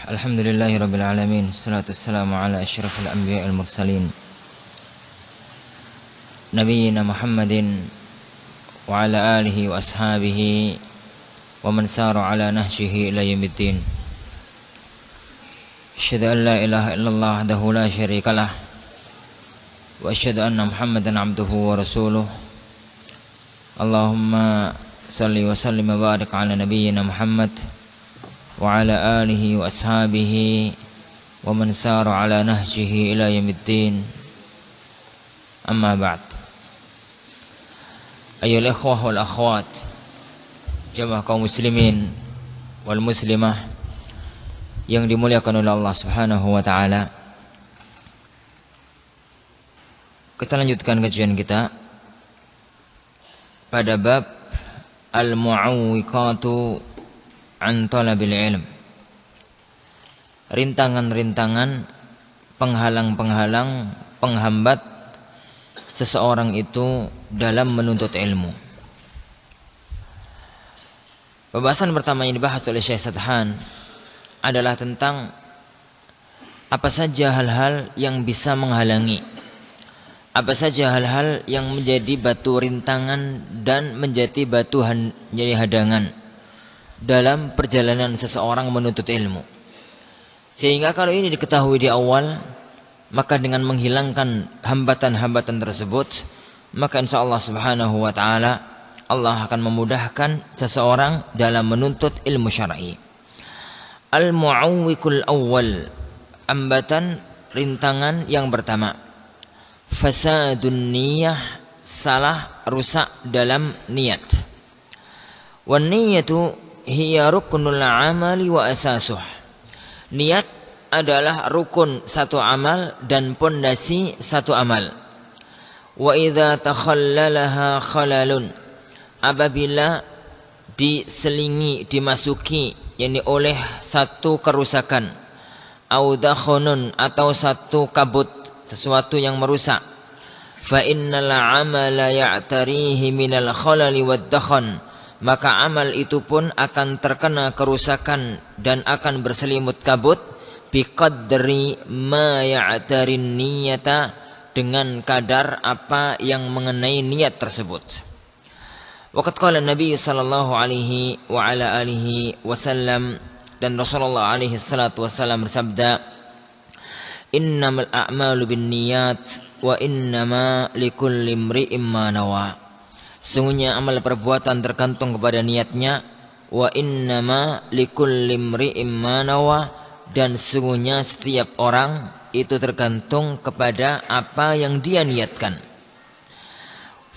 Alhamdulillahirabbil alamin. Wassalatu wassalamu ala asyrafil anbiya'i wal mursalin. Nabiyyina Muhammadin wa ala alihi wa ashabihi wa man sara ala nahjihi ila yaumiddin. Asyhadu an la ilaha illallah wahdahu la syarikalah wa asyhadu anna Muhammadan abduhu wa rasuluh. Allahumma salli wa sallim wa barik ala nabiyyina Muhammad wa ala alihi wa ashabihi wa man sara ala nahjihi ila yaumiddin. Amma ba'd. Ayyuhal ikhwah wal akhwat, jamaah kaum muslimin wal muslimah yang dimuliakan oleh Allah Subhanahu wa taala. Kita lanjutkan kajian kita pada bab al-mu'awwiqatu an talabil ilm. Rintangan-rintangan, penghalang-penghalang, penghambat seseorang itu dalam menuntut ilmu. Pembahasan pertama yang dibahas oleh Syekh Sadhan adalah tentang apa saja hal-hal yang bisa menghalangi, apa saja hal-hal yang menjadi batu rintangan dan menjadi batu jadi hadangan dalam perjalanan seseorang menuntut ilmu. Sehingga kalau ini diketahui di awal, maka dengan menghilangkan hambatan-hambatan tersebut, maka insyaallah subhanahu wa ta'ala Allah akan memudahkan seseorang dalam menuntut ilmu syar'i. Al-mu'awwiqul awwal, hambatan rintangan yang pertama, fasadun niyah, salah rusak dalam niat. Wan niyatu hiya ruknul amali wa asasuh. Niat adalah rukun satu amal dan pondasi satu amal. Wa idza takhallalaha khalalun, apabila diselingi, dimasuki yakni oleh satu kerusakan, au dakhunun, atau satu kabut, sesuatu yang merusak, fa innal amala ya'tarihi minal khalali wad dakhan, maka amal itu pun akan terkena kerusakan dan akan berselimut kabut biqadri ma ya'tarin niyata, dengan kadar apa yang mengenai niat tersebut. Waqad qala Nabi sallallahu alaihi wa ala alihi wasallam, dan Rasulullah alaihi salatu wasallam bersabda, innamal a'malu binniyat wa innama likulli imri'in ma nawa. Sungguhnya amal perbuatan tergantung kepada niatnya, wa innama likulli imri'in ma nawa, dan sungguhnya setiap orang itu tergantung kepada apa yang dia niatkan.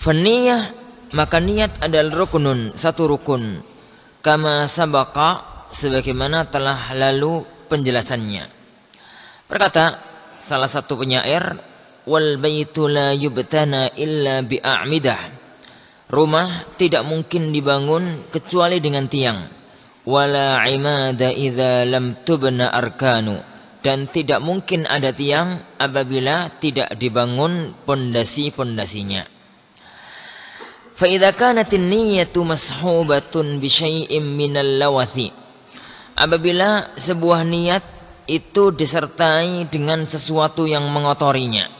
Faniyah, maka niat adalah rukunun, satu rukun, kama sabaqa, sebagaimana telah lalu penjelasannya. Berkata salah satu penyair, wal baitu la yubtana illa bi a'midah, rumah tidak mungkin dibangun kecuali dengan tiang. Wala imada idza lam tubna arkanu, dan tidak mungkin ada tiang apabila tidak dibangun pondasi-pondasinya. Fa idza kanatin niyyatu mashubatun bi syai'in minal lawathi, apabila sebuah niat itu disertai dengan sesuatu yang mengotorinya,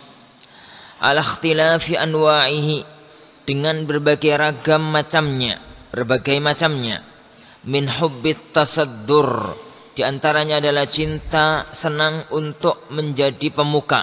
ala ikhtilafi anwa'ihi, dengan berbagai ragam macamnya, berbagai macamnya, min hubbit tasaddur, di antaranya adalah cinta senang untuk menjadi pemuka,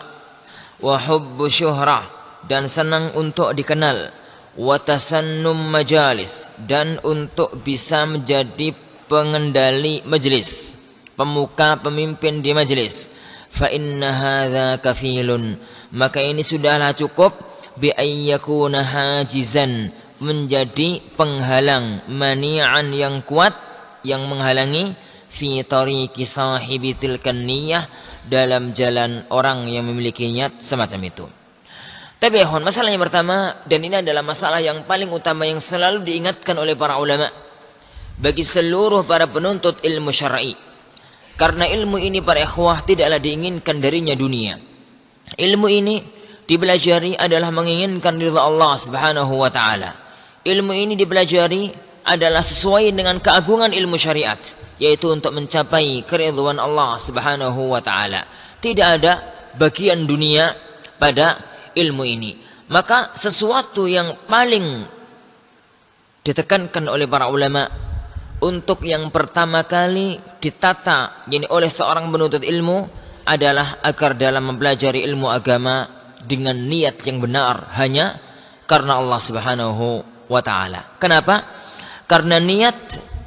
wa hubbu syuhrah, dan senang untuk dikenal, wa tasannum majalis, dan untuk bisa menjadi pengendali majlis, pemuka, pemimpin di majlis. Fa inna hadza kafilun, maka ini sudahlah cukup, bi ayyakuna hajizan, menjadi penghalang, mani'an, yang kuat, yang menghalangi, fi tariqi sahibi tilkan niyah, dalam jalan orang yang memiliki niat semacam itu. Tapi masalah yang pertama, dan ini adalah masalah yang paling utama yang selalu diingatkan oleh para ulama bagi seluruh para penuntut ilmu syar'i, karena ilmu ini para ikhwah tidaklah diinginkan darinya dunia. Ilmu ini dipelajari adalah menginginkan ridha Allah Subhanahu wa taala. Ilmu ini dipelajari adalah sesuai dengan keagungan ilmu syariat, yaitu untuk mencapai keridhaan Allah Subhanahu wa taala. Tidak ada bagian dunia pada ilmu ini. Maka sesuatu yang paling ditekankan oleh para ulama untuk yang pertama kali ditata oleh seorang penuntut ilmu adalah agar dalam mempelajari ilmu agama dengan niat yang benar, hanya karena Allah Subhanahu wa taala. Kenapa? Karena niat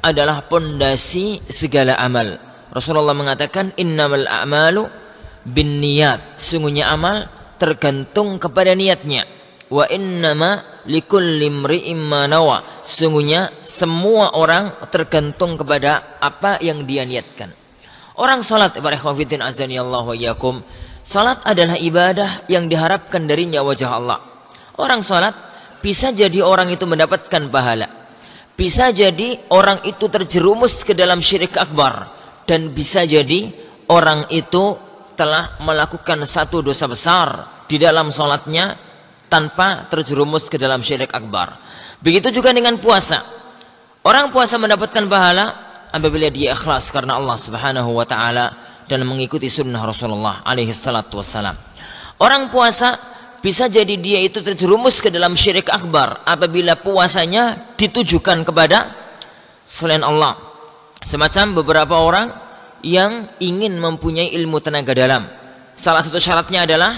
adalah pondasi segala amal. Rasulullah mengatakan innamal a'malu binniyat. Sungguhnya amal tergantung kepada niatnya. Wa innama likulli imri'in ma nawa. Sungguhnya semua orang tergantung kepada apa yang dia niatkan. Orang salat, ibadah fillah azani Allah wa iyyakum. Salat adalah ibadah yang diharapkan darinya wajah Allah. Orang salat bisa jadi orang itu mendapatkan pahala. Bisa jadi orang itu terjerumus ke dalam syirik akbar, dan bisa jadi orang itu telah melakukan satu dosa besar di dalam salatnya tanpa terjerumus ke dalam syirik akbar. Begitu juga dengan puasa. Orang puasa mendapatkan pahala apabila dia ikhlas karena Allah Subhanahu wa taala dan mengikuti sunnah Rasulullah alaihi salatu wassalam. Orang puasa bisa jadi dia itu terjerumus ke dalam syirik akbar apabila puasanya ditujukan kepada selain Allah. Semacam beberapa orang yang ingin mempunyai ilmu tenaga dalam. Salah satu syaratnya adalah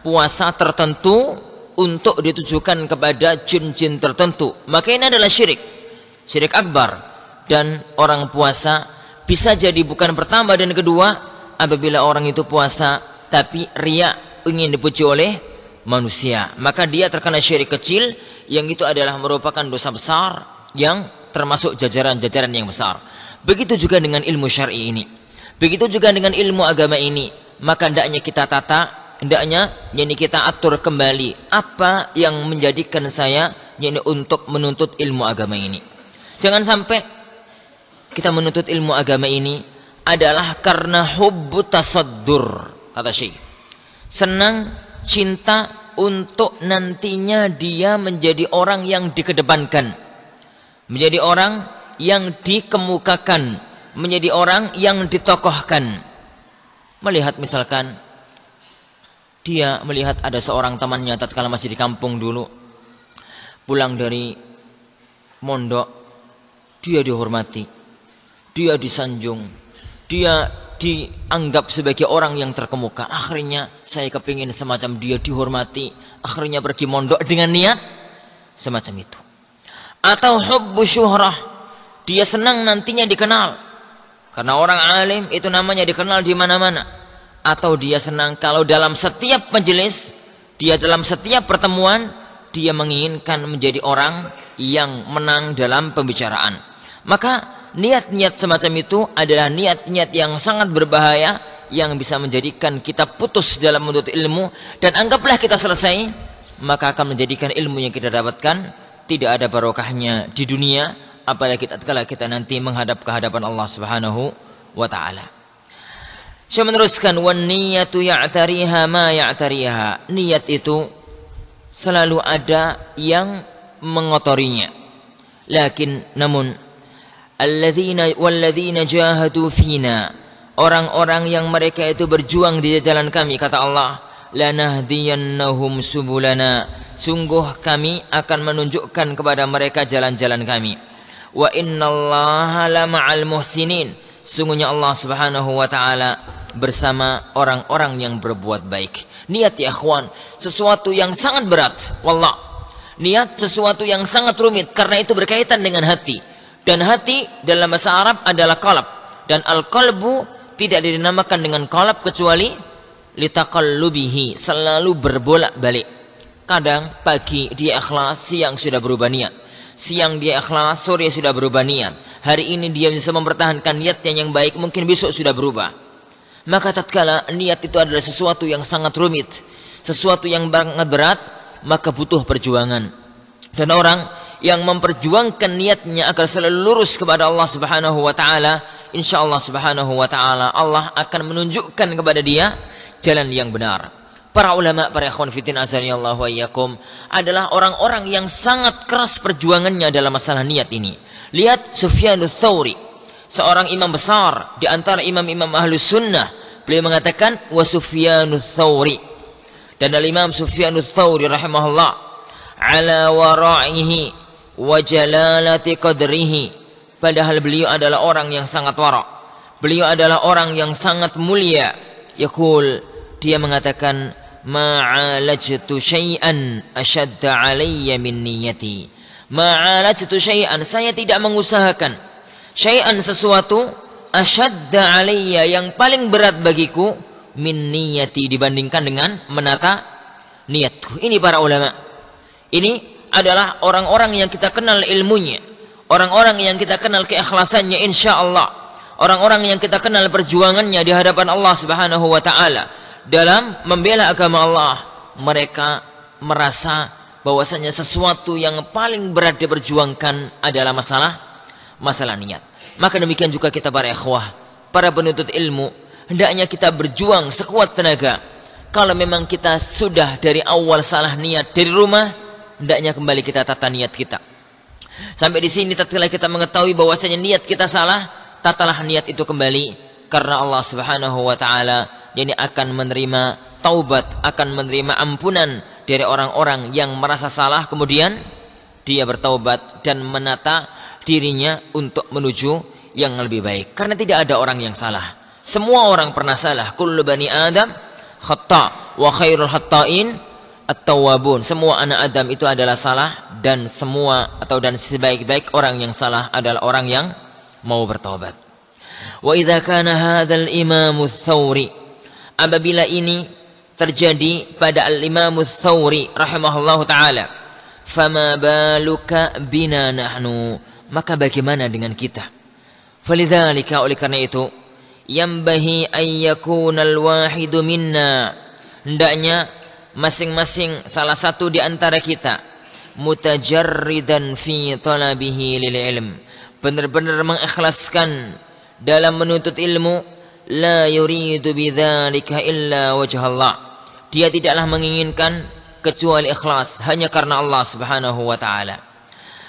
puasa tertentu untuk ditujukan kepada jin-jin tertentu. Maka ini adalah syirik akbar. Dan orang puasa bisa jadi bukan pertama dan kedua apabila orang itu puasa tapi riya, ingin dipuji oleh manusia, maka dia terkena syirik kecil, yang itu adalah merupakan dosa besar yang termasuk jajaran-jajaran yang besar. Begitu juga dengan ilmu syar'i ini, begitu juga dengan ilmu agama ini. Maka hendaknya kita tata, hendaknya kita atur kembali apa yang menjadikan saya untuk menuntut ilmu agama ini. Jangan sampai kita menuntut ilmu agama ini adalah karena hubbu tasaddur, kata Syekh, senang, cinta untuk nantinya dia menjadi orang yang dikedepankan, menjadi orang yang dikemukakan, menjadi orang yang ditokohkan. Melihat misalkan dia melihat ada seorang temannya tatkala masih di kampung dulu, pulang dari mondok, dia dihormati, dia disanjung, dia dianggap sebagai orang yang terkemuka. Akhirnya saya kepingin semacam dia dihormati, akhirnya pergi mondok dengan niat semacam itu. Atau hubbu syuhrah, dia senang nantinya dikenal karena orang alim itu namanya dikenal di mana-mana. Atau dia senang kalau dalam setiap majelis, dia dalam setiap pertemuan, dia menginginkan menjadi orang yang menang dalam pembicaraan. Maka niat-niat semacam itu adalah niat-niat yang sangat berbahaya, yang bisa menjadikan kita putus dalam menuntut ilmu, dan anggaplah kita selesai, maka akan menjadikan ilmu yang kita dapatkan tidak ada barokahnya di dunia, apalagi tatkala kita nanti menghadap ke hadapan Allah Subhanahu wa taala. Saya meneruskan, wan niyatu ya'tariha ma ya'tariha. Niat itu selalu ada yang mengotorinya. Namun walladzina jahadu fina, orang-orang yang mereka itu berjuang di jalan kami, kata Allah, lanahdiyannahum subulana, sungguh kami akan menunjukkan kepada mereka jalan-jalan kami. Wa innallaha lama'al muhsinin, sungguhnya Allah Subhanahu wa taala bersama orang-orang yang berbuat baik. Niat ya akhwan, sesuatu yang sangat berat, wallah. Niat sesuatu yang sangat rumit karena itu berkaitan dengan hati. Dan hati dalam bahasa Arab adalah qalb, dan al-qalbu tidak dinamakan dengan qalb kecuali litaqallubihi, selalu berbolak-balik. Kadang pagi dia ikhlas, siang sudah berubah niat. Siang dia ikhlas, sore sudah berubah niat. Hari ini dia bisa mempertahankan niatnya yang baik, mungkin besok sudah berubah. Maka tatkala niat itu adalah sesuatu yang sangat rumit, sesuatu yang sangat berat, maka butuh perjuangan. Dan orang yang memperjuangkan niatnya agar selalu lurus kepada Allah Subhanahu wa taala, insyaallah Subhanahu wa taala Allah akan menunjukkan kepada dia jalan yang benar. Para ulama, para ikhwan fillah azanillahu wa iyyakum, adalah orang-orang yang sangat keras perjuangannya dalam masalah niat ini. Lihat Sufyanus Tsauri, seorang imam besar di antara imam-imam Ahlus Sunnah. Beliau mengatakan wa Sufyanus Tsauri, dan al-Imam Sufyanus Tsauri rahimahullah ala wara'ihi wa jalalati qadrihi, padahal beliau adalah orang yang sangat wara', beliau adalah orang yang sangat mulia. Yaqul, dia mengatakan ma'alajtu syai'an ashadda alayya min niyati. Ma'alajtu syai'an, saya tidak mengusahakan syai'an, sesuatu, ashadda alayya, yang paling berat bagiku, min niyati, dibandingkan dengan menata niatku. Ini para ulama. Ini adalah orang-orang yang kita kenal ilmunya, orang-orang yang kita kenal keikhlasannya insyaallah, orang-orang yang kita kenal perjuangannya di hadapan Allah Subhanahu wa taala dalam membela agama Allah. Mereka merasa bahwasanya sesuatu yang paling berat diperjuangkan adalah masalah niat. Maka demikian juga kita para ikhwah, para penuntut ilmu, hendaknya kita berjuang sekuat tenaga. Kalau memang kita sudah dari awal salah niat dari rumah, hendaknya kembali kita tata niat kita. Sampai di sini tatkala kita mengetahui bahwasanya niat kita salah, tatalah niat itu kembali, karena Allah Subhanahu wa taala yang akan menerima taubat, akan menerima ampunan dari orang-orang yang merasa salah kemudian dia bertaubat dan menata dirinya untuk menuju yang lebih baik. Karena tidak ada orang yang salah. Semua orang pernah salah. Kullu bani Adam khata' wa khairul khata'in at-tawwabun. Semua anak Adam itu adalah salah, dan sebaik-baik orang yang salah adalah orang yang mau bertobat. Wa idza kana hadzal Imam Tsauri, apabila ini terjadi pada al-Imam Tsauri rahimahullahu taala, fama baluka bina nahnu, maka bagaimana dengan kita? Falidzalika, oleh karena itu, yambahi ay yakuna al-wahidu minna, hendaknya masing-masing salah satu di antara kita mutajarridan fi talabihi lil ilm, benar-benar mengikhlaskan dalam menuntut ilmu, la yuridu bidzalika illa wajh Allah, dia tidaklah menginginkan kecuali ikhlas hanya karena Allah Subhanahu wa taala.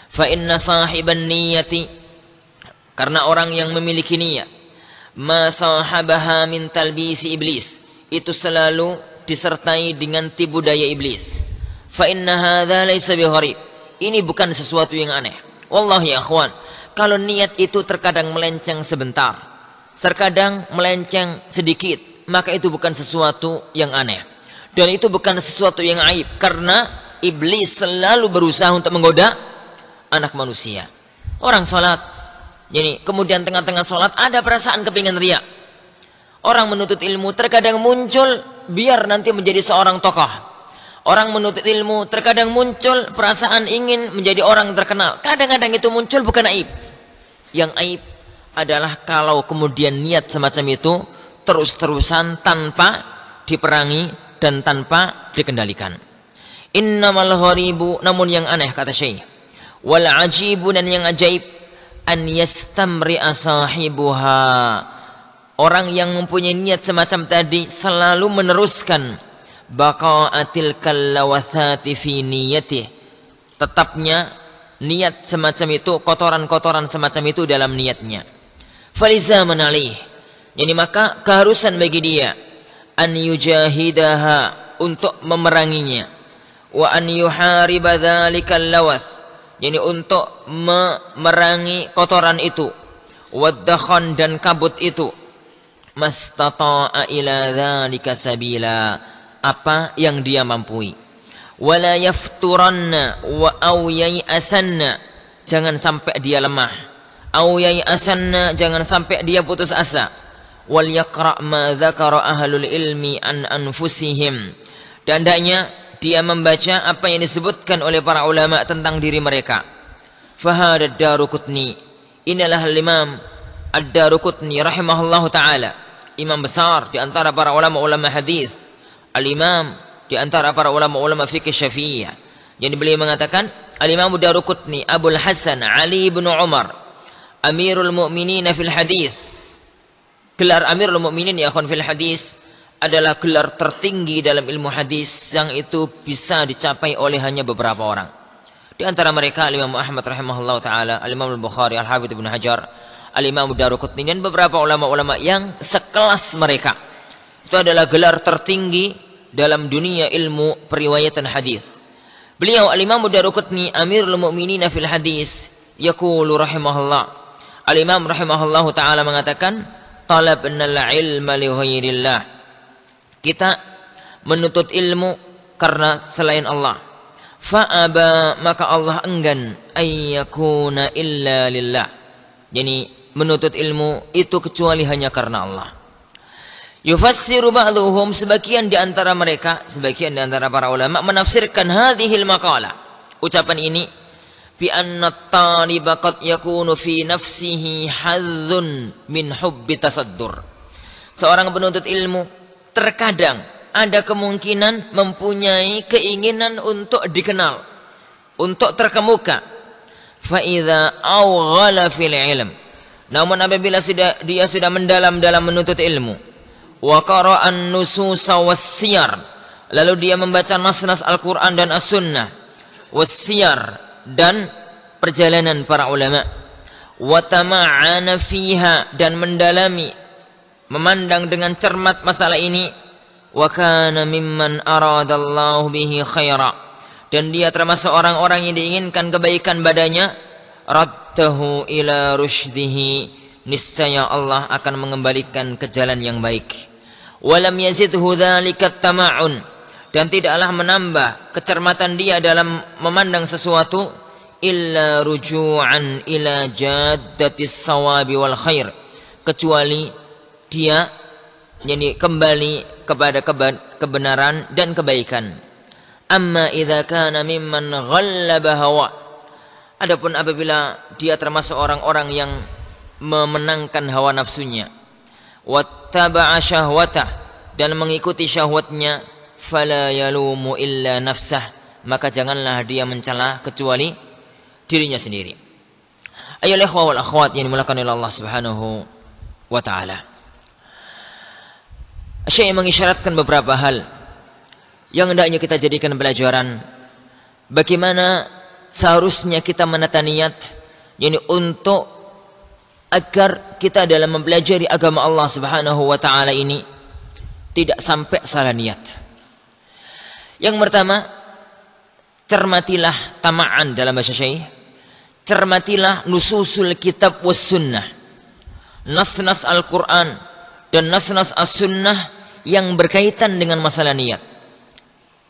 Fa inna sahiban niyati, karena orang yang memiliki niat, ma sahabaha min talbisi iblis, itu selalu disertai dengan tipu daya iblis. Fa inna hadza laysa bigharib, ini bukan sesuatu yang aneh. Wallahi ya akhwan, kalau niat itu terkadang melenceng sebentar, terkadang melenceng sedikit, maka itu bukan sesuatu yang aneh, dan itu bukan sesuatu yang aib, karena iblis selalu berusaha untuk menggoda anak manusia. Orang sholat, jadi kemudian tengah-tengah sholat ada perasaan kepingin riya. Orang menuntut ilmu terkadang muncul biar nanti menjadi seorang tokoh. Orang menuntut ilmu terkadang muncul perasaan ingin menjadi orang terkenal. Kadang-kadang itu muncul bukan aib. Yang aib adalah kalau kemudian niat semacam itu terus-terusan tanpa diperangi dan tanpa dikendalikan. Innamal gharibu, namun yang aneh, kata Syekh, wal ajibu, dan yang ajaib, an yastamri'a sahibuha, orang yang mempunyai niat semacam tadi selalu meneruskan baqa'atil kallawathati fi niyatih, tetapnya niat semacam itu, kotoran-kotoran semacam itu dalam niatnya. Falizaman alaih, yani maka keharusan bagi dia an yujahidaha, untuk memeranginya, wa an yuhariba dzalikal lawath, yani untuk memerangi kotoran itu, waddakhan, dan kabut itu, mastata'a ila dzalika sabila, apa yang dia mampu. Wala yafturanna wa au yai'asanna, jangan sampai dia lemah. Au yai'asanna, jangan sampai dia putus asa. Wal yaqra' ma dzakara ahlul ilmi an anfusihim, dan hendaknya dia membaca apa yang disebutkan oleh para ulama tentang diri mereka. Fahad ad-Daruqutni, inilah al-Imam ad-Daruqutni rahimahullahu taala, imam besar di antara para ulama-ulama hadis, al-imam di antara para ulama-ulama fikih Syafi'iyah. Jadi beliau mengatakan, al-Imam ad-Daruqutni Abul Hasan Ali bin Umar, Amirul Mu'minin fil hadis. Gelar Amirul Mu'minin ya akhwan fil hadis adalah gelar tertinggi dalam ilmu hadis, yang itu bisa dicapai oleh hanya beberapa orang. Di antara mereka Al-Imam Ahmad rahimahullah taala, Al-Imam Al-Bukhari, Al-Hafidz Ibnu Hajar, Al-Imam Daruqutni dan beberapa ulama-ulama yang sekelas mereka. Itu adalah gelar tertinggi dalam dunia ilmu periwayatan hadis. Beliau Al-Imam Daruqutni Amirul Mukminin fil hadis, yaqulu rahimahullah. Al-Imam rahimahullah taala mengatakan, talabna al-ilma li ghairillah. Kita menuntut ilmu karena selain Allah. Fa'aba, maka Allah enggan ayyakuna illa lillah. Jadi menuntut ilmu itu kecuali hanya karena Allah. Yufassiru ba'dhuhum, sebagian di antara mereka, sebagian di antara para ulama menafsirkan hadhil maqalah, ucapan ini, bi anna at-taliba qad yakunu fi nafsihi hadzun min hubbi tasaddur. Seorang penuntut ilmu terkadang ada kemungkinan mempunyai keinginan untuk dikenal, untuk terkemuka. Fa idza awghala fil ilm, namun apabila dia sudah mendalam dalam menuntut ilmu, wa qara'an nususa was-siyar, lalu dia membaca nas-nas Al-Qur'an dan As-Sunnah, was-siyar dan perjalanan para ulama, wa tama'ana fiha, dan mendalami, memandang dengan cermat masalah ini, wa kana mimman aradallahu bihi khaira, dan dia termasuk orang-orang yang diinginkan kebaikan badanya, raddahu ila rusydihi, niscaya Allah akan mengembalikan ke jalan yang baik. Walam yazidhu dzalika tama'un, dan tidaklah menambah kecermatan dia dalam memandang sesuatu, illa ruju'an ila jaddatis sawabi wal khair, kecuali dia kembali kepada kebenaran dan kebaikan. Amma idza kana mimman ghallaba hawa, adapun apabila dia termasuk orang-orang yang memenangkan hawa nafsunya, wattaba'a syahwatah, dan mengikuti syahwatnya, fala yalumu illa nafsah, maka janganlah dia mencela kecuali dirinya sendiri. Ayyuhal ikhwah wal akhwat yang dimuliakan oleh Allah Subhanahu wa taala, Syekh mengisyaratkan beberapa hal yang hendaknya kita jadikan pelajaran bagaimana seharusnya kita menata niat, yakni untuk agar kita dalam mempelajari agama Allah Subhanahu wa taala ini tidak sampai salah niat. Yang pertama, cermatilah tama'an dalam bahasa Syekh, cermatilah nususul kitab was sunnah, nas-nas Al-Qur'an dan nas-nas as-sunnah yang berkaitan dengan masalah niat.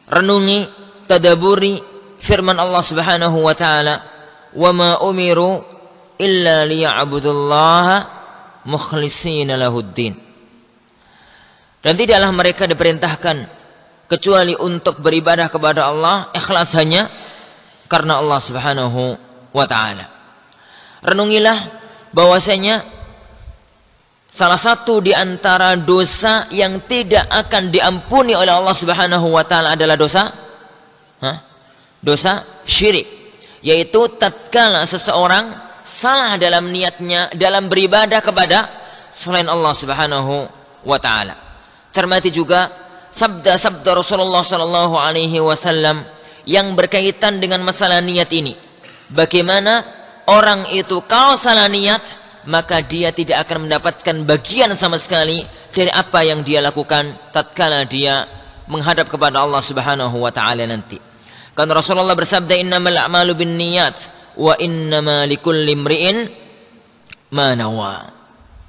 Renungi, tadaburi firman Allah Subhanahu wa taala, "Wa ma umiru illa liya'budullaha mukhlishina lahuddin." Dan tidaklah mereka diperintahkan kecuali untuk beribadah kepada Allah ikhlas hanya karena Allah Subhanahu wa taala. Renungilah bahwasanya salah satu di antara dosa yang tidak akan diampuni oleh Allah Subhanahu wa taala adalah dosa syirik, yaitu tatkala seseorang salah dalam niatnya dalam beribadah kepada selain Allah Subhanahu wa taala. Cermati juga sabda-sabda Rasulullah sallallahu alaihi wasallam yang berkaitan dengan masalah niat ini. Bagaimana orang itu kalau salah niat, maka dia tidak akan mendapatkan bagian sama sekali dari apa yang dia lakukan tatkala dia menghadap kepada Allah Subhanahu wa taala nanti. Karena Rasulullah bersabda, innamal a'malu binniyat wa innama likulli imri'in ma nawa.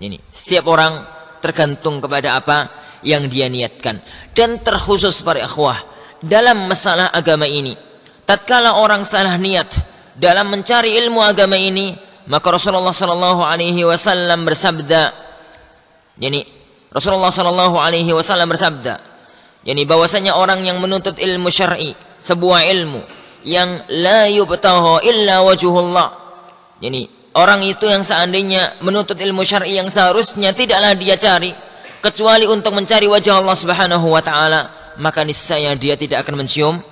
Ini setiap orang tergantung kepada apa yang dia niatkan. Dan terkhusus para ikhwah dalam masalah agama ini, tatkala orang salah niat dalam mencari ilmu agama ini, maka Rasulullah sallallahu alaihi wasallam bersabda, Rasulullah sallallahu alaihi wasallam bersabda, bahwasanya orang yang menuntut ilmu syar'i, sebuah ilmu yang la yubtahu illa wajhullah. Orang itu yang seandainya menuntut ilmu syar'i yang seharusnya tidaklah dia cari kecuali untuk mencari wajah Allah Subhanahu wa taala, maka niscaya dia tidak akan mencium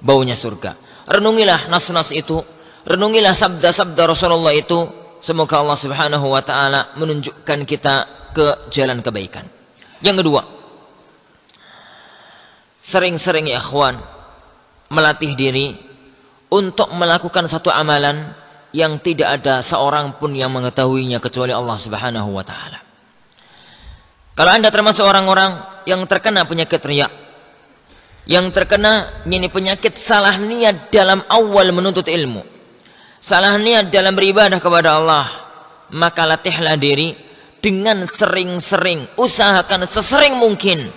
baunya surga. Renungilah nas-nas itu, renungilah sabda-sabda Rasulullah itu. Semoga Allah Subhanahu wa taala menunjukkan kita ke jalan kebaikan. Yang kedua, sering-sering ya ikhwan melatih diri untuk melakukan satu amalan yang tidak ada seorang pun yang mengetahuinya kecuali Allah Subhanahu wa taala. Kalau Anda termasuk orang-orang yang terkena penyakit riya, yang terkena ini penyakit salah niat dalam awal menuntut ilmu, salah niat dalam beribadah kepada Allah, maka latihlah diri dengan sering-sering, usahakan sesering mungkin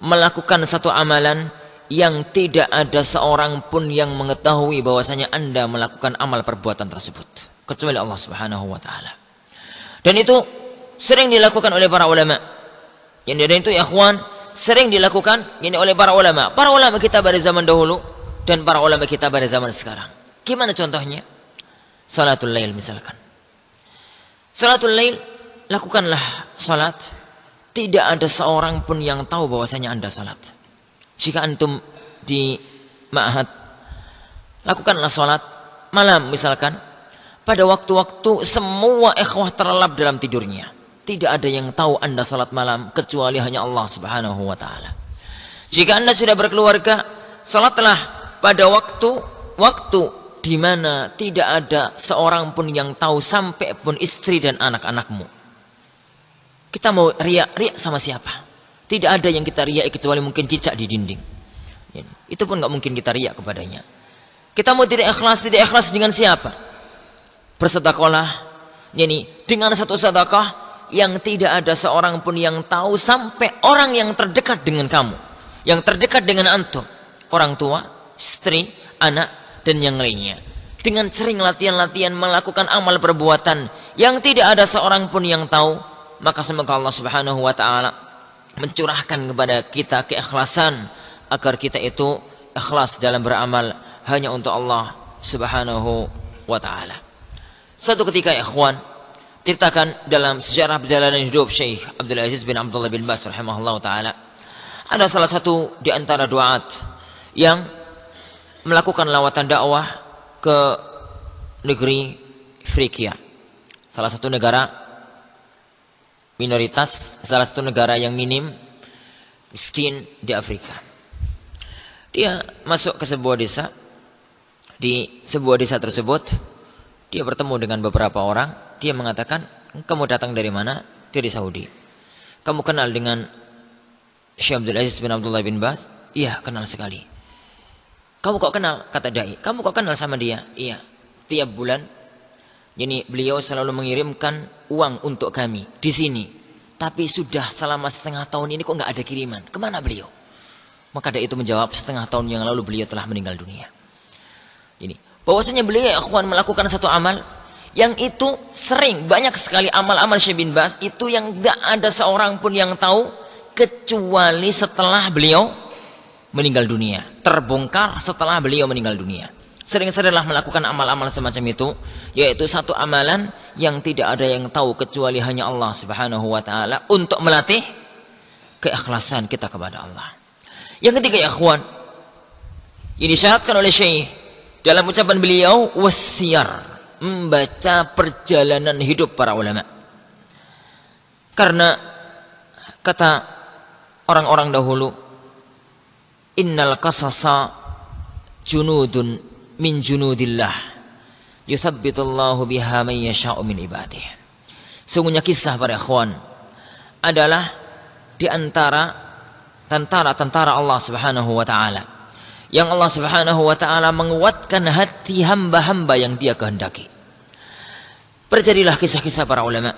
melakukan satu amalan yang tidak ada seorang pun yang mengetahui bahwasanya Anda melakukan amal perbuatan tersebut kecuali Allah Subhanahu wa taala. Dan itu sering dilakukan oleh para ulama. Dan itu ya ikhwan, sering dilakukan ini oleh para ulama. Para ulama kita pada zaman dahulu dan para ulama kita pada zaman sekarang. Gimana contohnya? Salatul lail misalkan. Salatul lail, lakukanlah salat. Tidak ada seorang pun yang tahu bahwasanya Anda salat. Jika antum di ma'had, lakukanlah salat malam misalkan. Pada waktu-waktu semua ikhwah terlelap dalam tidurnya. Tidak ada yang tahu Anda salat malam kecuali hanya Allah Subhanahu wa taala. Jika Anda sudah berkeluarga, salatlah pada waktu di mana tidak ada seorang pun yang tahu sampai pun istri dan anak-anakmu. Kita mau riak sama siapa? Tidak ada yang kita riak kecuali mungkin cicak di dinding. Itu pun nggak mungkin kita riak kepadanya. Kita mau tidak ikhlas dengan siapa? Bersedekahlah dengan satu sedekah yang tidak ada seorang pun yang tahu sampai orang yang terdekat dengan kamu, yang terdekat dengan antum, orang tua, istri, anak, dan yang lainnya. Dengan sering latihan-latihan melakukan amal perbuatan yang tidak ada seorang pun yang tahu, maka semoga Allah Subhanahu wa taala mencurahkan kepada kita keikhlasan agar kita itu ikhlas dalam beramal hanya untuk Allah Subhanahu wa taala. Suatu ketika ya ikhwan, ceritakan dalam sejarah perjalanan hidup Syekh Abdul Aziz bin Abdullah bin Baz rahimahullah ta'ala, ada salah satu di antara duat yang melakukan lawatan dakwah ke negeri Afrika, salah satu negara minoritas, salah satu negara yang minim, miskin di Afrika. Dia masuk ke sebuah desa. Di sebuah desa tersebut dia bertemu dengan beberapa orang. Dia mengatakan, kamu datang dari mana? Dari Saudi. Kamu kenal dengan Syekh Abdul Aziz bin Abdullah bin Baz? Iya, kenal sekali. Kamu kok kenal? Kata dai. Kamu kok kenal sama dia? Iya. Tiap bulan, jadi beliau selalu mengirimkan uang untuk kami di sini. Tapi sudah selama setengah tahun ini kok nggak ada kiriman. Kemana beliau? Maka dai itu menjawab, setengah tahun yang lalu beliau telah meninggal dunia. Ini bahwasanya beliau akhwan melakukan satu amal yang itu sering, banyak sekali amal-amal Syekh bin Baz itu yang tidak ada seorang pun yang tahu kecuali setelah beliau meninggal dunia, terbongkar setelah beliau meninggal dunia. Sering-seringlah melakukan amal-amal semacam itu, yaitu satu amalan yang tidak ada yang tahu kecuali hanya Allah Subhanahu wa taala untuk melatih keikhlasan kita kepada Allah. Yang ketiga ya ikhwan, ini disyaratkan oleh Syekh dalam ucapan beliau, wasiyar, membaca perjalanan hidup para ulama. Karena kata orang-orang dahulu, innal qasasa junudun min junudillah yuthabbitullahu biha man yasha'u min ibadih. Sungguhnya kisah para ikhwan adalah di antara tentara-tentara Allah Subhanahu wa taala, yang Allah Subhanahu wa taala menguatkan hati hamba-hamba yang Dia kehendaki. Pelajarilah kisah-kisah para ulama.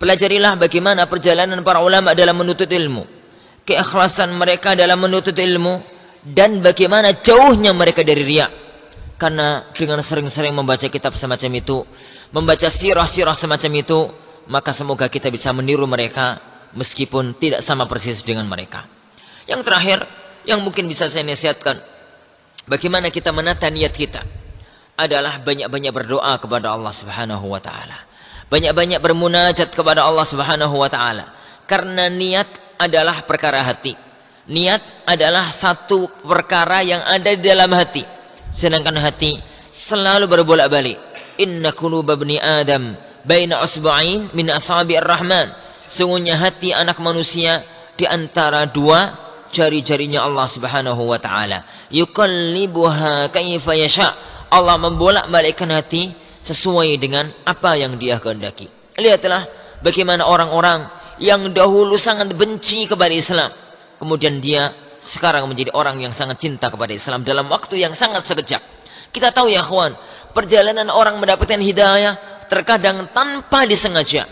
Pelajarilah bagaimana perjalanan para ulama dalam menuntut ilmu, keikhlasan mereka dalam menuntut ilmu, dan bagaimana jauhnya mereka dari riya. Karena dengan sering-sering membaca kitab semacam itu, membaca sirah-sirah semacam itu, maka semoga kita bisa meniru mereka meskipun tidak sama persis dengan mereka. Yang terakhir yang mungkin bisa saya nasihatkan, bagaimana kita menata niat kita adalah banyak-banyak berdoa kepada Allah Subhanahu wa taala. Banyak-banyak bermunajat kepada Allah Subhanahu wa taala. Karena niat adalah perkara hati. Niat adalah satu perkara yang ada di dalam hati. Sedangkan hati selalu berbolak-balik. Inna quluba bani Adam baina usbu'ain min asabi'ir rahman. Sungguhnya hati anak manusia di antara dua jari-jarinya Allah Subhanahu wa taala. Yuqallibuha kaifa yasha. Allah membolak-balikkan hati sesuai dengan apa yang Dia kehendaki. Lihatlah bagaimana orang-orang yang dahulu sangat benci kepada Islam, kemudian dia sekarang menjadi orang yang sangat cinta kepada Islam dalam waktu yang sangat sekejap. Kita tahu ya kawan, perjalanan orang mendapatkan hidayah terkadang tanpa disengaja,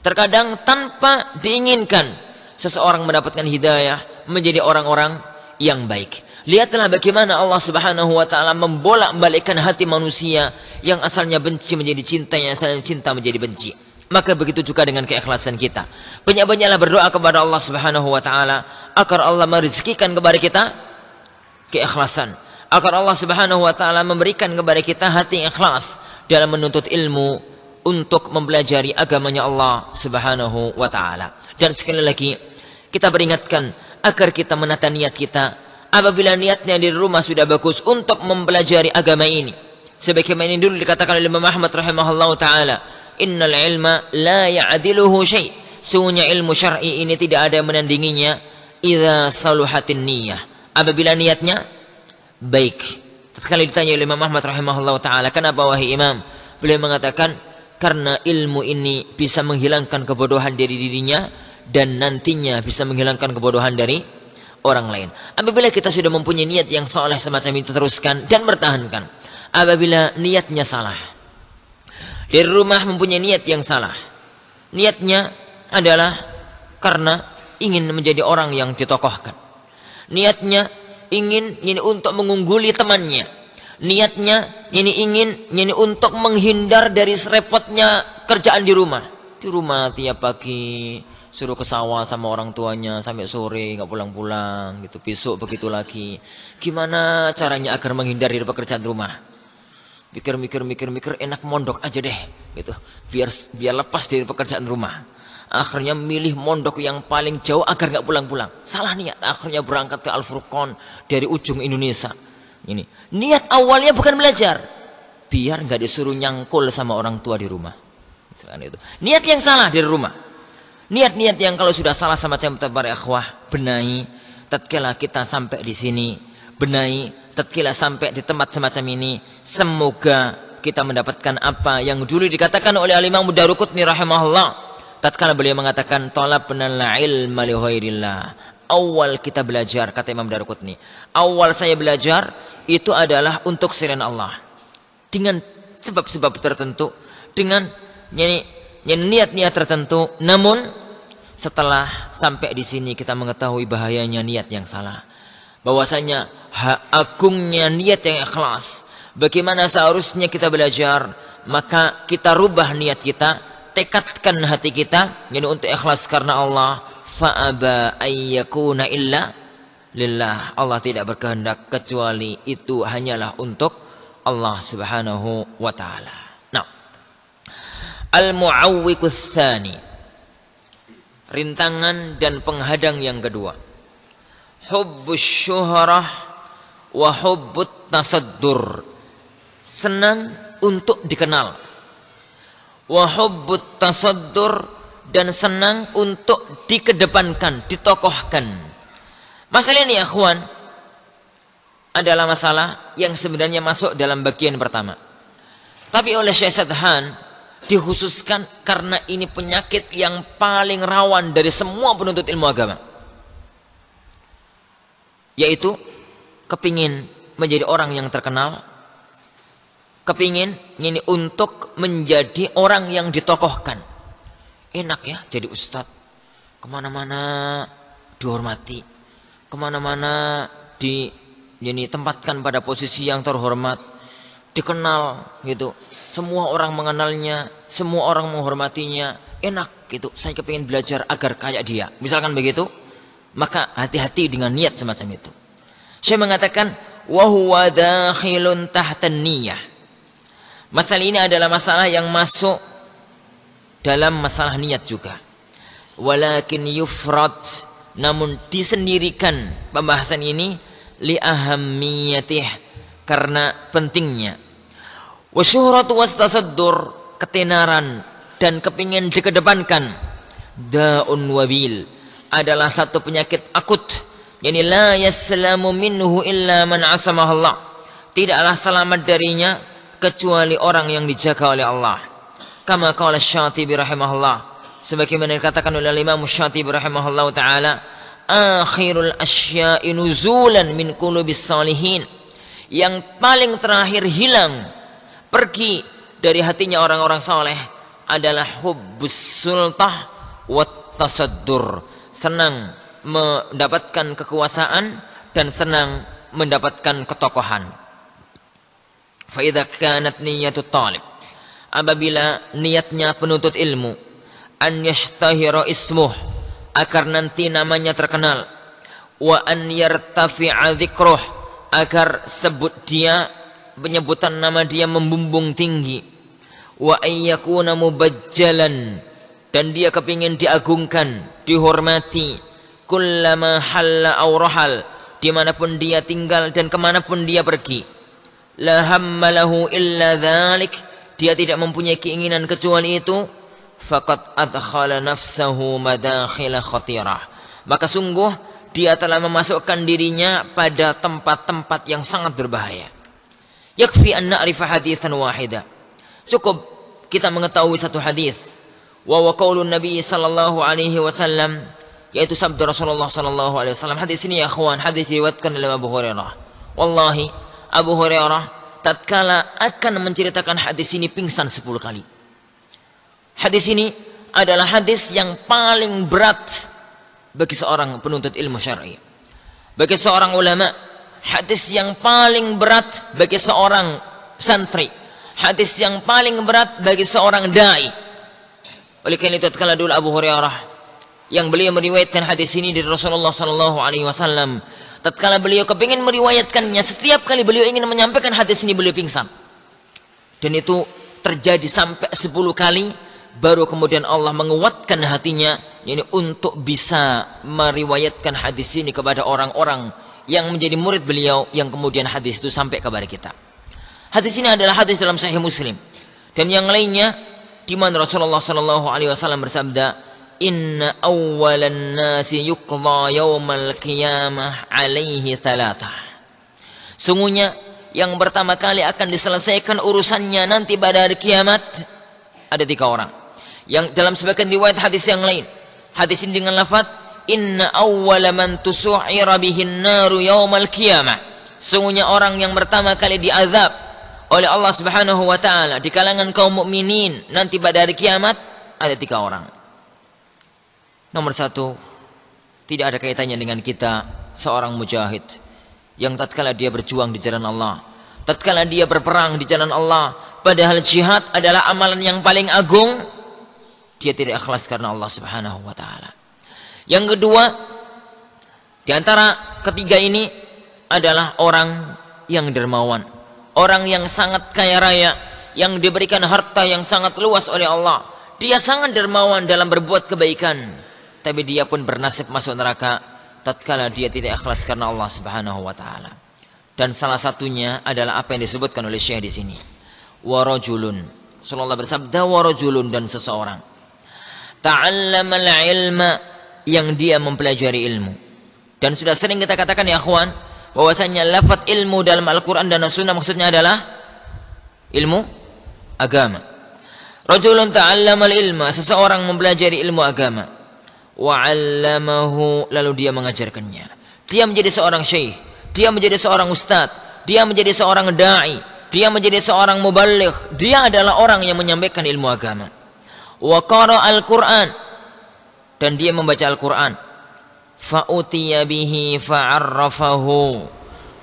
terkadang tanpa diinginkan seseorang mendapatkan hidayah menjadi orang-orang yang baik. Lihatlah bagaimana Allah Subhanahu wa taala membolak-balikkan hati manusia yang asalnya benci menjadi cinta, yang asalnya cinta menjadi benci. Maka begitu juga dengan keikhlasan kita. Banyak-banyaklah berdoa kepada Allah Subhanahu wa taala agar Allah merezekikan kepada kita keikhlasan, agar Allah Subhanahu wa taala memberikan kepada kita hati yang ikhlas dalam menuntut ilmu untuk mempelajari agamanya Allah Subhanahu wa taala. Dan sekali lagi kita peringatkan agar kita menata niat kita. Apabila niatnya di rumah sudah bagus untuk mempelajari agama ini, sebagaimana ini dulu dikatakan oleh Imam Ahmad rahimahullah taala, innal ilma la ya'diluhu syai'. Sungguhnya ilmu syar'i ini tidak ada yang menandinginya idza saluhatin niyyah. Apabila niatnya baik. Tatkala ditanya oleh Imam Ahmad rahimahullah taala, kenapa wahai Imam? Beliau mengatakan karena ilmu ini bisa menghilangkan kebodohan dari dirinya dan nantinya bisa menghilangkan kebodohan dari orang lain. Apabila kita sudah mempunyai niat yang soleh semacam itu, teruskan dan bertahankan. Apabila niatnya salah, dari rumah mempunyai niat yang salah, niatnya adalah karena ingin menjadi orang yang ditokohkan, niatnya ingin untuk mengungguli temannya, niatnya ingin untuk menghindar dari repotnya kerjaan di rumah. Di rumah tiap pagi suruh ke sawah sama orang tuanya sampai sore nggak pulang-pulang gitu, besok begitu lagi. Gimana caranya agar menghindar dari pekerjaan rumah? Mikir enak mondok aja deh gitu, biar lepas dari pekerjaan rumah. Akhirnya milih mondok yang paling jauh agar nggak pulang-pulang. Salah niat, akhirnya berangkat ke Al-Furqan dari ujung Indonesia. Ini niat awalnya bukan belajar, biar nggak disuruh nyangkul sama orang tua di rumah. Misalkan itu niat yang salah dari rumah. Niat-niat yang kalau sudah salah semacam para ikhwah, benahi tatkala kita sampai di sini, benahi tatkala sampai di tempat semacam ini. Semoga kita mendapatkan apa yang dulu dikatakan oleh Al-Imam Daruqutni rahimahullah tatkala beliau mengatakan talabnal ilma li ghairillah. Awal kita belajar, kata Imam Daruqutni, awal saya belajar itu adalah untuk selain Allah, dengan sebab-sebab tertentu, dengan niat-niat tertentu. Namun setelah sampai di sini kita mengetahui bahayanya niat yang salah, bahwasanya agungnya niat yang ikhlas. Bagaimana seharusnya kita belajar, maka kita rubah niat kita, tekadkan hati kita untuk ikhlas karena Allah. Fa'aba ayyakuna illa lillah. Allah tidak berkehendak kecuali itu hanyalah untuk Allah Subhanahu wa taala. Al-mu'awwiqus tsani, rintangan dan penghadang yang kedua, hubbus syuhrah wa hubbut tasaddur, senang untuk dikenal, wa hubbut tasaddur, dan senang untuk dikedepankan, ditokohkan. Masalah ini ya ikhwan adalah masalah yang sebenarnya masuk dalam bagian pertama, tapi oleh Syekh Sadhan dikhususkan karena ini penyakit yang paling rawan dari semua penuntut ilmu agama, yaitu kepingin menjadi orang yang terkenal, kepingin ini untuk menjadi orang yang ditokohkan. Enak ya jadi ustadz, kemana-mana dihormati, kemana-mana ditempatkan pada posisi yang terhormat, dikenal gitu. Semua orang mengenalnya, semua orang menghormatinya, enak gitu. Saya kepingin belajar agar kayak dia, misalkan begitu. Maka hati-hati dengan niat semacam itu. Saya mengatakan wa huwa dakhilun tahtan niyyah. Masalah ini adalah masalah yang masuk dalam masalah niat juga. Walakin yufrad, namun disendirikan pembahasan ini li ahammiyatih, karena pentingnya. Wasyuhratu wastasaddur, ketenaran dan kepingin dikedepankan, daun wabil, adalah satu penyakit akut Yani la yaslamu minhu illa man asamahullah. Tidaklah selamat darinya kecuali orang yang dijaga oleh Allah. Kama qala Syatibi rahimahullah, sebagaimana dikatakan oleh Imam Syatibi rahimahullah taala, akhirul asya'i nuzulan min qulubis salihin, yang paling terakhir hilang pergi dari hatinya orang-orang saleh adalah hubbus sultah wat tasaddur, senang mendapatkan kekuasaan dan senang mendapatkan ketokohan. Fa idza kanat niyyatut talib, apabila niatnya penuntut ilmu, an yashtahira ismuh, agar nanti namanya terkenal, wa an yartafi'a dzikruh, agar penyebutan nama dia membumbung tinggi, wa ayyakuna mubajjalan, dan dia kepingin diagungkan, dihormati, kullama halla aw rahal, dimanapun dia tinggal dan kemanapun dia pergi, la hammalahu illa dzalik, dia tidak mempunyai keinginan kecuali itu, faqad adkhala nafsahu madakhila khatirah, maka sungguh dia telah memasukkan dirinya pada tempat-tempat yang sangat berbahaya. Yakfi an na'rifa haditsan wahida, cukup kita mengetahui satu hadis, wa qaulun nabi sallallahu alaihi wasallam, yaitu sabda Rasulullah sallallahu alaihi wasallam. Hadis ini ya akhwan, hadis diriwayatkan oleh Abu Hurairah. Wallahi Abu Hurairah tatkala akan menceritakan hadis ini pingsan 10 kali. Hadis ini adalah hadis yang paling berat bagi seorang penuntut ilmu syar'i, bagi seorang ulama. Hadis yang paling berat bagi seorang santri, hadis yang paling berat bagi seorang dai. Oleh karena itu tatkala dulu Abu Hurairah yang beliau meriwayatkan hadis ini dari Rasulullah sallallahu alaihi wasallam, tatkala beliau kepingin meriwayatkannya, setiap kali beliau ingin menyampaikan hadis ini beliau pingsan. Dan itu terjadi sampai 10 kali, baru kemudian Allah menguatkan hatinya, yakni untuk bisa meriwayatkan hadis ini kepada orang-orang yang menjadi murid beliau, yang kemudian hadis itu sampai kepada kita. Hadis ini adalah hadis dalam Sahih Muslim dan yang lainnya, di mana Rasulullah sallallahu alaihi wasallam bersabda, inna awwalan nasi yuqda yaumal qiyamah alaihi thalathah, sungguhnya yang pertama kali akan diselesaikan urusannya nanti pada hari kiamat ada 3 orang. Yang dalam sebagian riwayat hadis yang lain, hadis ini dengan lafaz inna awwala man tusu'ira bihin naru yaumal qiyamah, sungguhnya orang yang pertama kali diazab oleh Allah Subhanahu wa taala di kalangan kaum mukminin nanti pada hari kiamat ada 3 orang. Nomor 1, tidak ada kaitannya dengan kita, seorang mujahid yang tatkala dia berjuang di jalan Allah, tatkala dia berperang di jalan Allah, padahal jihad adalah amalan yang paling agung, dia tidak ikhlas karena Allah Subhanahu wa taala. Yang kedua, di antara ketiga ini adalah orang yang dermawan, orang yang sangat kaya raya, yang diberikan harta yang sangat luas oleh Allah. Dia sangat dermawan dalam berbuat kebaikan, tapi dia pun bernasib masuk neraka tatkala dia tidak ikhlas karena Allah Subhanahu wa taala. Dan salah satunya adalah apa yang disebutkan oleh Syekh di sini. Wa rajulun, Rasulullah bersabda, wa rajulun, dan seseorang ta'allamal ilma, yang dia mempelajari ilmu. Dan sudah sering kita katakan ya akhwan, bahwasanya lafaz ilmu dalam Al-Qur'an dan As-Sunnah maksudnya adalah ilmu agama. Rajulun ta'allamal ilma, seseorang mempelajari ilmu agama, wa 'allamahu, lalu dia mengajarkannya. Dia menjadi seorang syekh, dia menjadi seorang ustaz, dia menjadi seorang dai, dia menjadi seorang muballigh, dia adalah orang yang menyampaikan ilmu agama. Wa qara al-Qur'an, dan dia membaca Al-Qur'an. Fa utiya bihi fa'arrafahu,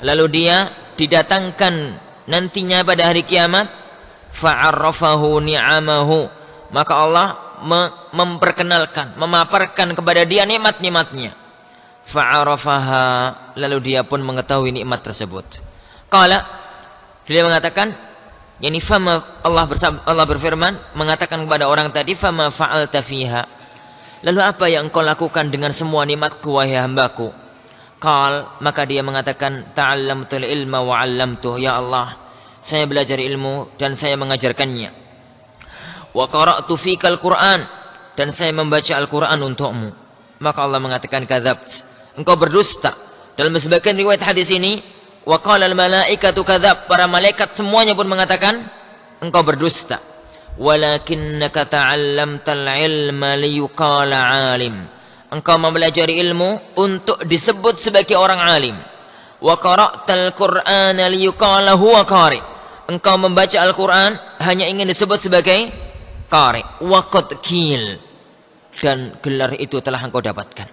lalu dia didatangkan nantinya pada hari kiamat, fa'arrafahu ni'amahu, maka Allah memperkenalkan, memaparkan kepada dia nikmat-nikmatnya. Fa'arafaha, lalu dia pun mengetahui nikmat tersebut. Qala, dia mengatakan, yani fama, Allah berfirman mengatakan kepada orang tadi, fama fa'alta fiha, lalu apa yang engkau lakukan dengan semua nikmatku wahai hambaku? Qal, maka dia mengatakan, ta'allamtul ilma wa 'allamtuh, ya Allah, saya belajar ilmu dan saya mengajarkannya. Wa qara'tu fikal Qur'an, dan saya membaca Al-Qur'an untukmu. Maka Allah mengatakan, kadzabt, engkau berdusta. Dalam sebagian riwayat hadis ini, wa qala al malaikatu kadzab, para malaikat semuanya pun mengatakan engkau berdusta. Walakinnaka ta'allamtal ilma liyuqala alim. Engkau mempelajari ilmu untuk disebut sebagai orang alim. Wa qara'tal qur'ana liyuqala huwa qari. Engkau membaca Al-Qur'an hanya ingin disebut sebagai qari. Wa qad qil, dan gelar itu telah engkau dapatkan.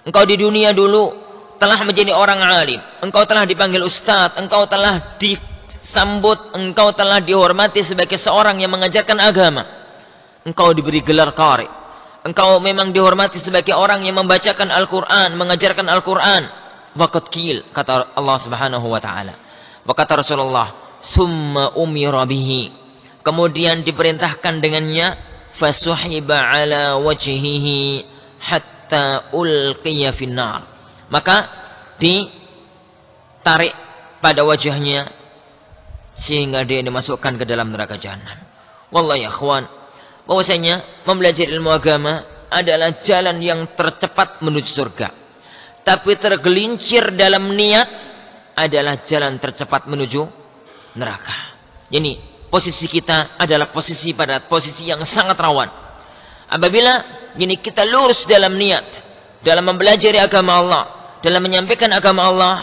Engkau di dunia dulu telah menjadi orang alim, engkau telah dipanggil ustadz, engkau telah disambut, engkau telah dihormati sebagai seorang yang mengajarkan agama. Engkau diberi gelar qari. Engkau memang dihormati sebagai orang yang membacakan Al-Qur'an, mengajarkan Al-Qur'an. Waqad qil, kata Allah Subhanahu wa taala. Wa kata Rasulullah, summa umira bihi, kemudian diperintahkan dengannya, fasuhiba ala wajhihi hatta ulqiya finnar, maka ditarik pada wajahnya sehingga dia dimasukkan ke dalam neraka jahanam. Wallahi ya ikhwan, bahwasanya mempelajari ilmu agama adalah jalan yang tercepat menuju surga, tapi tergelincir dalam niat adalah jalan tercepat menuju neraka. Jadi posisi kita adalah posisi yang sangat rawan. Apabila gini kita lurus dalam niat, dalam mempelajari agama Allah, dalam menyampaikan agama Allah,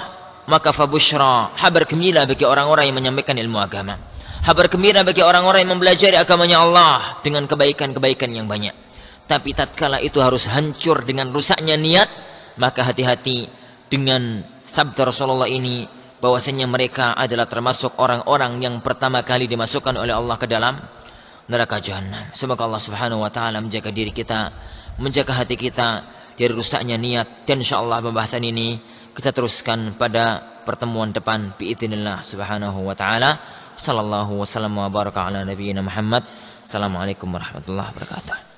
maka fabushra, kabar gembira bagi orang-orang yang menyampaikan ilmu agama. Kabar gembira bagi orang-orang yang mempelajari agamanya Allah dengan kebaikan-kebaikan yang banyak. Tapi tatkala itu harus hancur dengan rusaknya niat, maka hati-hati dengan sabda Rasulullah ini, bahwasanya mereka adalah termasuk orang-orang yang pertama kali dimasukkan oleh Allah ke dalam neraka jahanam. Semoga Allah Subhanahu wa taala menjaga diri kita, menjaga hati kita dari rusaknya niat, dan insyaallah pembahasan ini kita teruskan pada pertemuan depan biidznillah Subhanahu wa taala. Sallallahu wasallam wa baraka ala nabiyyina Muhammad. Assalamualaikum warahmatullahi wabarakatuh.